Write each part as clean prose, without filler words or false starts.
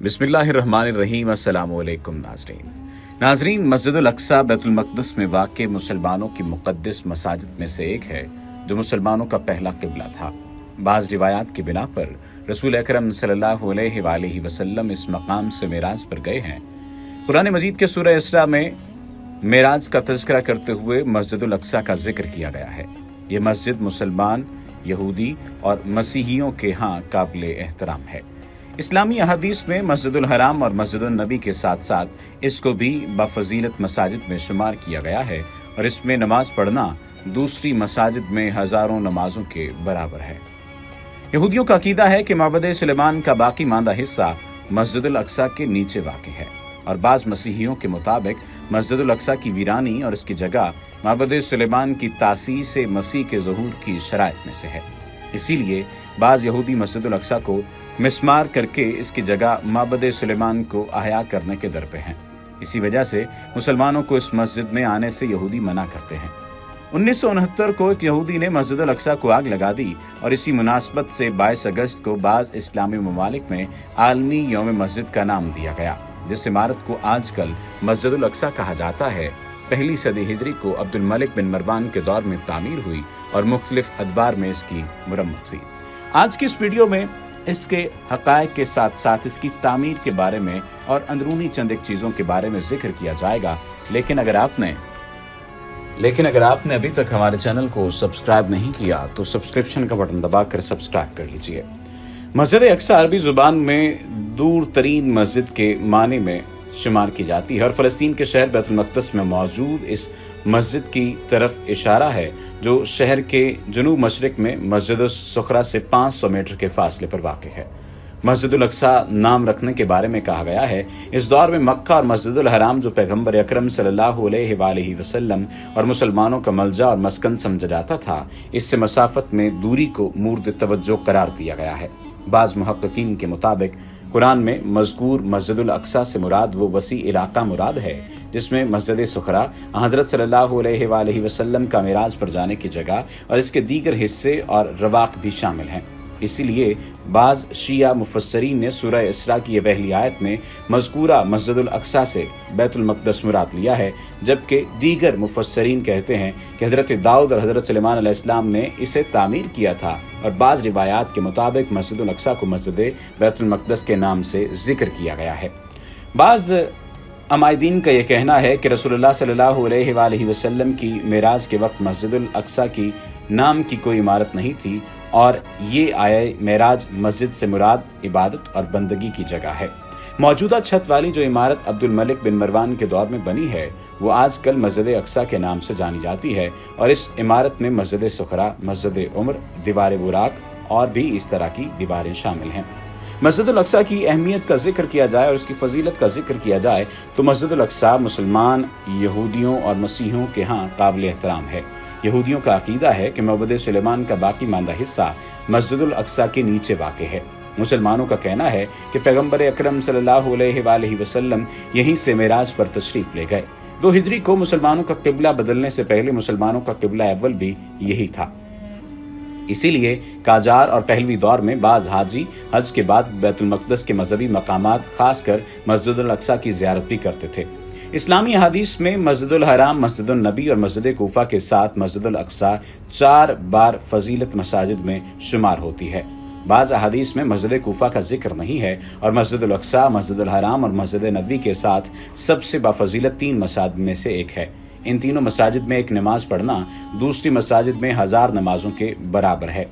बिस्मिल्लाहिर्रहमानिर्रहीम। अस्सलाम वालेकुम नाज़रीन, मस्जिद अल-अक्सा बैतुल मक़दस में वाक़ मुसलमानों की मुक़द्दस मसाजिद में से एक है जो मुसलमानों का पहला क़िबला था। बाज़ रिवायात की बिना पर रसूल अकरम सल्लल्लाहु अलैहि वसल्लम इस मकाम से मेराज पर गए हैं। कुरान मजीद के सूरह इसरा में मेराज का तज़किरा करते हुए मस्जिद अल-अक्सा का जिक्र किया गया है। ये मस्जिद मुसलमान, यहूदी और मसीहियों के यहाँ काबिल एहतराम है। इस्लामी अहादीस में मस्जिदुल हराम और मस्जिदुल नबी के साथ साथ इसको भी बफजीलत मसाजिद में शुमार किया गया है और इसमें नमाज पढ़ना दूसरी मसाजिद में हज़ारों नमाजों के बराबर है। यहूदियों का अकीदा है कि माबद सुलेमान का बाकी मांदा हिस्सा मस्जिदुल अक्सा के नीचे वाक़ है और बाज़ मसीहियों के मुताबिक मस्जिदुल अक्सा की वीरानी और इसकी जगह माबद सुलेमान की तासीस मसीह के ज़हूर की शराइत में से है। इसीलिए बाज़ यहूदी मस्जिदुल अक्सा को मिस्मार करके इसकी जगह माबद सुलेमान को अहया करने के दर पे हैं। इसी वजह से मुसलमानों को इस मस्जिद में आने से यहूदी मना करते हैं। 1969 को एक यहूदी ने मस्जिद अल-अक्सा को आग लगा दी और इसी मुनासबत से 22 अगस्त को बाज़ इस्लामी ममालिक में आलमी यौम मस्जिद का नाम दिया गया, जिस इमारत को आजकल मस्जिद अल-अक्सा कहा जाता है। पहली सदी हिजरी को अब्दुल मलिक बिन मरवान के दौर में तामीर हुई और मुख्तलिफ अदवार में इसकी मुरम्मत हुई। आज की इस वीडियो में इसके हक़ाइक़ के साथ साथ इसकी तामीर के बारे में और अंदरूनी चंद एक चीज़ों के बारे में जिक्र किया जाएगा। लेकिन अगर आपने अभी तक हमारे चैनल को सब्सक्राइब नहीं किया तो सब्सक्रिप्शन का बटन दबाकर सब्सक्राइब कर लीजिए। मस्जिद अक्सा अरबी ज़ुबान में दूर तरीन मस्जिद के माने में शुमार की जाती है और फ़लस्तीन के शहर बैतुल मक़दस में मौजूद इस मस्जिद की तरफ इशारा है, जो शहर के जनूब मशरिक में मस्जिद सुखरा से 500 मीटर के फासले पर वाक़ है। मस्जिद अल-अक्सा नाम रखने के बारे में कहा गया है, इस दौर में मक्का और मस्जिद अल-हराम जो पैगम्बर अकरम सल्लल्लाहु अलैहि वसल्लम और मुसलमानों का मलजा और मस्कन समझा जाता था, इससे मसाफत में दूरी को मूर्द तवज्जो करार दिया गया है। बाज़ मुहक्किकीन के मुताबिक कुरान में मज़कूर मस्जिद अल-अक्सा से मुराद वो वसी इलाका मुराद है जिसमें मस्जिद सुखरा हज़रत सल्लल्लाहु अलैहि वसल्लम का मेराज पर जाने की जगह और इसके दीगर हिस्से और रवाक़ भी शामिल हैं। इसीलिए बाज़ शिया मुफस्सरीन ने सूरह इसरा की ये पहली आयत में मज़कूरा मस्जिद अल-अक्सा से बैतुल मक़दस मुराद लिया है, जबकि दीगर मुफस्सरीन कहते हैं कि हज़रत दाऊद और हज़रत सुलेमान अलैहिस्सलाम ने इसे तामीर किया था और बाज़ रिवायात के मुताबिक मस्जिद अल-अक्सा को मस्जिद बैतुल मक़दस के नाम से जिक्र किया गया है। बाज़ अमायदीन का यह कहना है कि रसूलुल्लाह सल्लल्लाहु अलैहि वसल्लम की मेराज के वक्त मस्जिद अल-अक्सा की नाम की कोई इमारत नहीं थी और ये आया मेराज मस्जिद से मुराद इबादत और बंदगी की जगह है। मौजूदा छत वाली जो इमारत अब्दुल मलिक बिन मरवान के दौर में बनी है वो आजकल मस्जिद अक्सा के नाम से जानी जाती है और इस इमारत में मस्जिद सुखरा, मस्जिद उम्र, दीवार बुराक और भी इस तरह की दीवारें शामिल हैं। मस्जिद अल-अक्सा की अहमियत का जिक्र किया जाए और उसकी फजीलत का जिक्र किया जाए तो मस्जिद अल-अक्सा मुसलमान, यहूदियों और मसीहों के यहाँ काबिल एहतराम है। यहूदियों का अकीदा है कि माबद सुलेमान का बाकी मांदा हिस्सा मस्जिद अल-अक्सा के नीचे वाक़ है। मुसलमानों का कहना है कि पैगम्बर अकरम सल्लल्लाहु अलैहि वसल्लम यहीं से मेराज पर तशरीफ ले गए। 2 हिजरी को मुसलमानों का किबला बदलने से पहले मुसलमानों का किबला अव्वल भी यही था। इसीलिए काजार और पहलवी दौर में बाज़ हाजी हज के बाद बैतुल मक़दस के मजहबी मकामात खासकर मस्जिद अल-अक्सा की ज़ियारत भी करते थे। इस्लामी हदीस में मस्जिद अल-हराम, मस्जिद नबी और मस्जिद कूफा के साथ मस्जिद अल-अक्सा 4 बार फजीलत मसाजिद में शुमार होती है। बाज़ हदीस में मस्जिद कूफा का जिक्र नहीं है और मस्जिद अल-अक्सा, मस्जिद अल-हराम और मस्जिद नबी के साथ सबसे बाफजीलत 3 मसाजिद में से एक है। इन तीनों मसाजिद में एक नमाज पढ़ना दूसरी मसाजिद में 1000 नमाजों के बराबर है।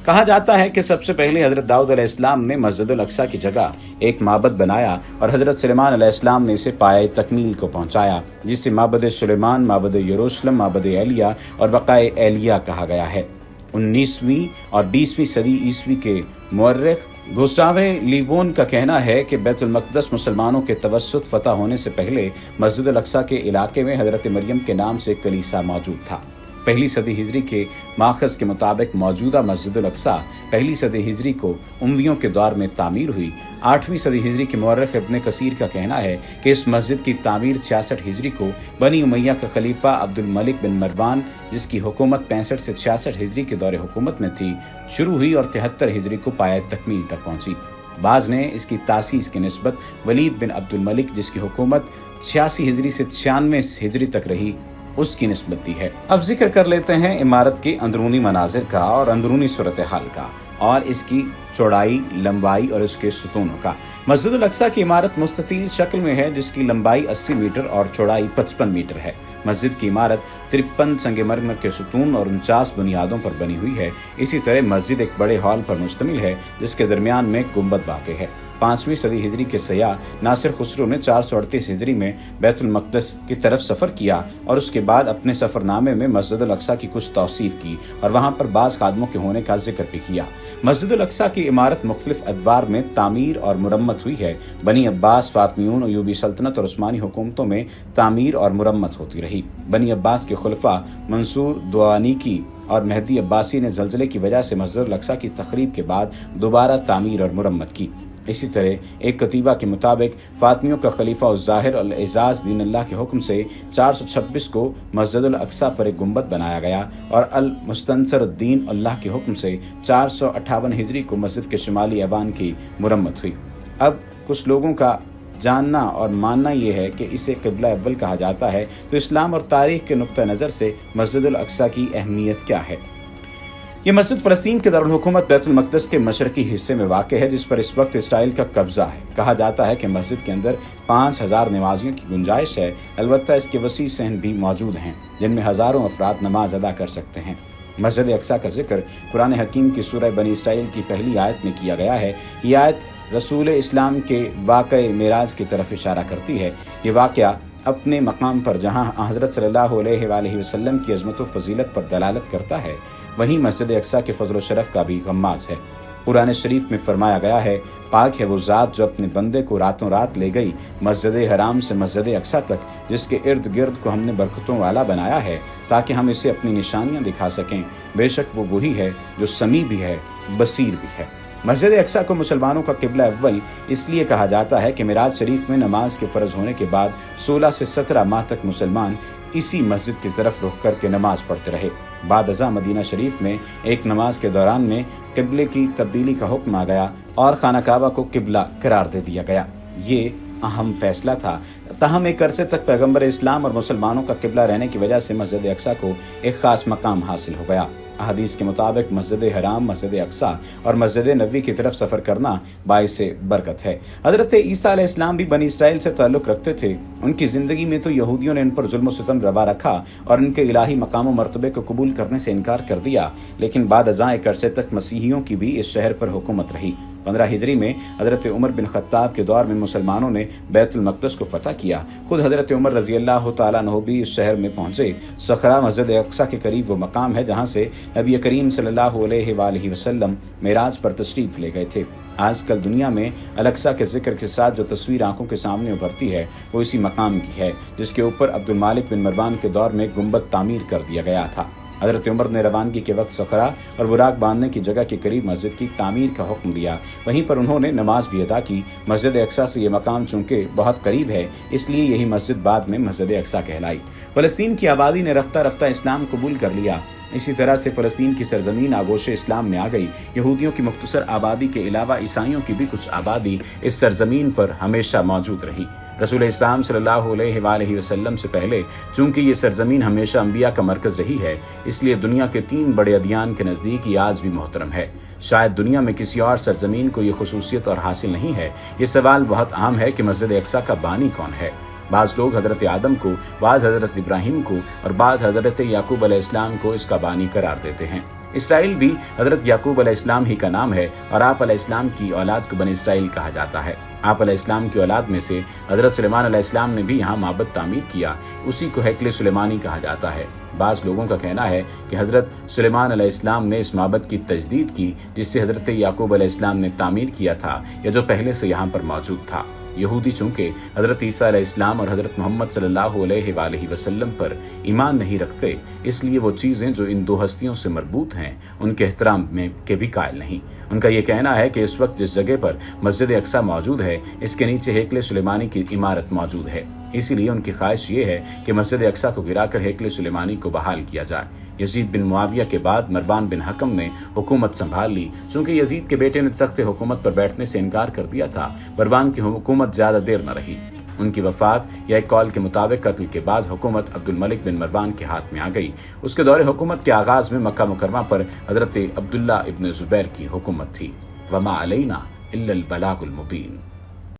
कहा जाता है कि सबसे पहले हज़रत दाऊद अलैहिस्सलाम ने मस्जिद अल-अक्सा की जगह एक माबद बनाया और हज़रत सुलेमान अलैहिस्सलाम ने इसे पाए तकमील को पहुंचाया, जिसे माबद सुलेमान, माबद यरूशलेम, माबद एलिया और बक़ाए एलिया कहा गया है। 19वीं और 20वीं सदी ईस्वी के मुअर्रिख गुस्तावे लीबोन का कहना है कि बैतुल मक़दस मुसलमानों के तवस्सुत फतह होने से पहले मस्जिद अल-अक्सा के इलाके में हज़रत मरियम के नाम से कलीसा मौजूद था। पहली सदी हिजरी के माखज़ के मुताबिक मौजूदा मस्जिद अल-अक्सा पहली सदी हिजरी को उमवियों के दौर में तामीर हुई। 8वीं सदी हिजरी के मुअर्रिख इब्न कसीर का कहना है कि इस मस्जिद की तामीर 66 हिजरी को बनी उमैया का खलीफा अब्दुल मलिक बिन मरवान, जिसकी हुकूमत 65 से 66 हिजरी के दौरे हुकूमत में थी, शुरू हुई और 73 हिजरी को पाया तकमील तक पहुंची। बाज़ ने इसकी तासीस की निस्बत वलीद बिन अब्दुल मलिक, जिसकी हुकूमत 86 हिजरी से 96 हिजरी तक रही, उसकी निस्बत दी है। अब जिक्र कर लेते हैं इमारत के अंदरूनी मनाजिर का और अंदरूनी सूरत हाल का, और इसकी चौड़ाई, लंबाई और इसके सुतूनों का। मस्जिद अल अक्सा की इमारत मुस्ततील शक्ल में है, जिसकी लंबाई 80 मीटर और चौड़ाई 55 मीटर है। मस्जिद की इमारत 53 संगमरमर के सुतून और 49 बुनियादों पर बनी हुई है। इसी तरह मस्जिद एक बड़े हॉल पर मुश्तमिल है, जिसके दरमियान में गुंबद वाक़ है। 5वीं सदी हिजरी के सयाह नासिर खुसरो ने 438 हिजरी में बैतुल मक़दस की तरफ सफ़र किया और उसके बाद अपने सफ़रनामे में मस्जिद अल अक्सा की कुछ तौसीफ़ की और वहाँ पर बाज़ खादमों के होने का जिक्र भी किया। मस्जिद अल अक्सा की इमारत मुख्तलिफ अदवार में तामीर और मुरम्मत हुई है। बनी अब्बास, फातमियून, अयूबी सल्तनत और उस्मानी हुकूमतों में तामीर और मुरम्मत होती रही। बनी अब्बास के खुलफा मंसूर दुआनीकी और मेहदी अब्बासी ने ज़लज़ले की वजह से मस्जिद अल अक्सा की तखरीब के बाद दोबारा तामीर और मुरम्मत की। इसी तरह एक कतीबा के मुताबिक फातमियों का खलीफा उज़्ज़ाहिर अल एजाज़ दीन अल्लाह के हुक्म से 426 को मस्जिद अल अक्सा पर एक गुंबद बनाया गया और अल मुस्तनसर दीन अल्लाह के हुक्म से 458 हिजरी को मस्जिद के शुमाली ऐवान की मुरम्मत हुई। अब कुछ लोगों का जानना और मानना ये है कि इसे क़िबला अव्वल कहा जाता है, तो इस्लाम और तारीख़ के नुक्ता नज़र से मस्जिद अल अक्सा की अहमियत क्या है? ये मस्जिद फ़लस्तीन के दारुल हुकूमत बैतुल मक़दस के मशरक़ी हिस्से में वाक़ है, जिस पर इस वक्त इसराइल का कब्ज़ा है। कहा जाता है कि मस्जिद के अंदर 5000 नमाजियों की गुंजाइश है। अलबत्ता इसके वसी सहन भी मौजूद हैं, जिनमें हज़ारों अफराद नमाज अदा कर सकते हैं। मस्जिद अक्सा का जिक्र कुरान हकीम की सूरह बनी इसराइल की पहली आयत में किया गया है। ये आयत रसूल इस्लाम के वाक़े मेराज की तरफ इशारा करती है। ये वाक़या अपने मकाम पर जहाँ हज़रत सल्लल्लाहु अलैहि वसल्लम की अज़मत व फजीलत पर दलालत करता है, वहीं मस्जिद अक्सा के फ़ज़ल व शरफ़ का भी गम्माज़ है। कुरान शरीफ में फरमाया गया है, पाक है वो ज़ात जो अपने बंदे को रातों रात ले गई मस्जिद हराम से मस्जिद अक्सा तक, जिसके इर्द गिर्द को हमने बरकतों वाला बनाया है ताकि हम इसे अपनी निशानियाँ दिखा सकें। बेशक वो वही है जो समी भी है, बसीर भी है। मस्जिद अक्सा को मुसलमानों का क़िबला अव्वल इसलिए कहा जाता है कि मिराज शरीफ में नमाज के फ़र्ज़ होने के बाद 16 से 17 माह तक मुसलमान इसी मस्जिद की तरफ रुख करके नमाज पढ़ते रहे। बाद अज़ा मदीना शरीफ में एक नमाज के दौरान में क़िबले की तब्दीली का हुक्म आ गया और खाना काबा को क़िबला करार दे दिया गया। ये अहम फैसला था। ताहम एक अरसे तक पैगम्बर इस्लाम और मुसलमानों का क़िबला रहने की वजह से मस्जिद अक्सा को एक ख़ास मकाम हासिल हो गया। अहादीस के मुताबिक मस्जिद हराम, मस्जिद अक्सा और मस्जिद नबी की तरफ सफ़र करना बाइसे बरकत है। हज़रत ईसा अलैहिस्सलाम भी बनी इसराइल से ताल्लुक़ रखते थे। उनकी ज़िंदगी में तो यहूदियों ने इन पर जुल्म व सितम रवा रखा और उनके इलाही मकाम व मर्तबे को कबूल करने से इनकार कर दिया, लेकिन बाद अज़ां एक अरसे तक मसीहियों की भी इस शहर पर हुकूमत रही। 15 हिजरी में हज़रत उमर बिन ख़त्ताब के दौर में मुसलमानों ने बैतुल मक़दस को फ़तह किया। खुद हज़रत उमर रज़ी अल्लाह तआला अन्हु भी इस शहर में पहुँचे। सखरा मस्जिद अक्सा के करीब वो मकाम है जहाँ से नबी करीम सल्लल्लाहु अलैहि वसल्लम मेराज पर तशरीफ़ ले गए थे। आजकल दुनिया में अल अक्सा के जिक्र के साथ जो तस्वीर आंखों के सामने उभरती है वो इसी मकाम की है, जिसके ऊपर अब्दुल मालिक बिन मरवान के दौर में गुंबद तामीर कर दिया गया था। हज़रत उमर ने रवानगी के वक्त सखरा और बुराक बांधने की जगह के करीब मस्जिद की तामीर का हुक्म दिया। वहीं पर उन्होंने नमाज भी अदा की। मस्जिद अक्सा से ये मकाम चूँकि बहुत करीब है, इसलिए यही मस्जिद बाद में मस्जिद अक्सा कहलाई। फ़लस्तीन की आबादी ने रफ्ता रफ्ता इस्लाम कबूल कर लिया। इसी तरह से फ़लस्तीन की सरजमीन आगोश इस्लाम में आ गई। यहूदियों की मुख्तसर आबादी के अलावा ईसाइयों की भी कुछ आबादी इस सरजमीन पर हमेशा मौजूद रही। रसूल इस्लाम सल्लल्लाहु अलैहि वसल्लम से पहले चूँकि ये सरजमीन हमेशा अम्बिया का मरकज़ रही है, इसलिए दुनिया के 3 बड़े अदियान के नज़दीक ये आज भी मोहतरम है। शायद दुनिया में किसी और सरजमीन को ये खुसूसियत और हासिल नहीं है। ये सवाल बहुत आम है कि मस्जिद अक्सा का बानी कौन है। बाज़ लोग हज़रत आदम को, बाज़ हज़रत इब्राहिम को और बाज़ हज़रत याकूब अलैहिस्सलाम को इसका बानी करार देते हैं। इसराइल भी हज़रत याकूब अलैहिस्सलाम ही का नाम है और आप अलैहिस्सलाम की औलाद को बनी इसराइल कहा जाता है। आप अलैहिस्सलाम की औलाद में से हज़रत सुलेमान अलैहिस्सलाम ने भी यहाँ माबद तामीर किया, उसी को हैकल सुलेमानी कहा जाता है। बाज़ लोगों का कहना है कि हज़रत सुलेमान अलैहिस्सलाम ने इस माबद की तजदीद की जिससे हज़रत याकूब अलैहिस्सलाम ने तामीर किया था या जो पहले से यहाँ पर मौजूद था। यहूदी चूँकि हज़रत ईसा अलैहिस्सलाम और हज़रत मोहम्मद सल्लल्लाहु अलैहि वसल्लम पर ईमान नहीं रखते, इसलिए वो चीज़ें जो इन 2 हस्तियों से मरबूत हैं उनके एहतराम में के भी कायल नहीं। उनका ये कहना है कि इस वक्त जिस जगह पर मस्जिद अक्सा मौजूद है, इसके नीचे हैकल सुलेमानी की इमारत मौजूद है। इसीलिए उनकी ख्वाहिश ये है कि मस्जिद अक्सा को गिराकर हैकल सुलेमानी को बहाल किया जाए। یزید بن معاویہ کے بعد مروان بن حکم نے حکومت سنبھال لی۔ چونکہ یزید کے بیٹے نے تخت حکومت پر بیٹھنے سے انکار کر دیا تھا، مروان کی حکومت زیادہ دیر نہ رہی۔ ان کی وفات یا ایک قول کے مطابق قتل کے بعد حکومت عبد الملک بن مروان کے ہاتھ میں آ گئی۔ اس کے دور حکومت کے آغاز میں مکہ مکرمہ پر حضرت عبداللہ ابن زبیر کی حکومت تھی۔ وما علینا الا البلاغ المبین۔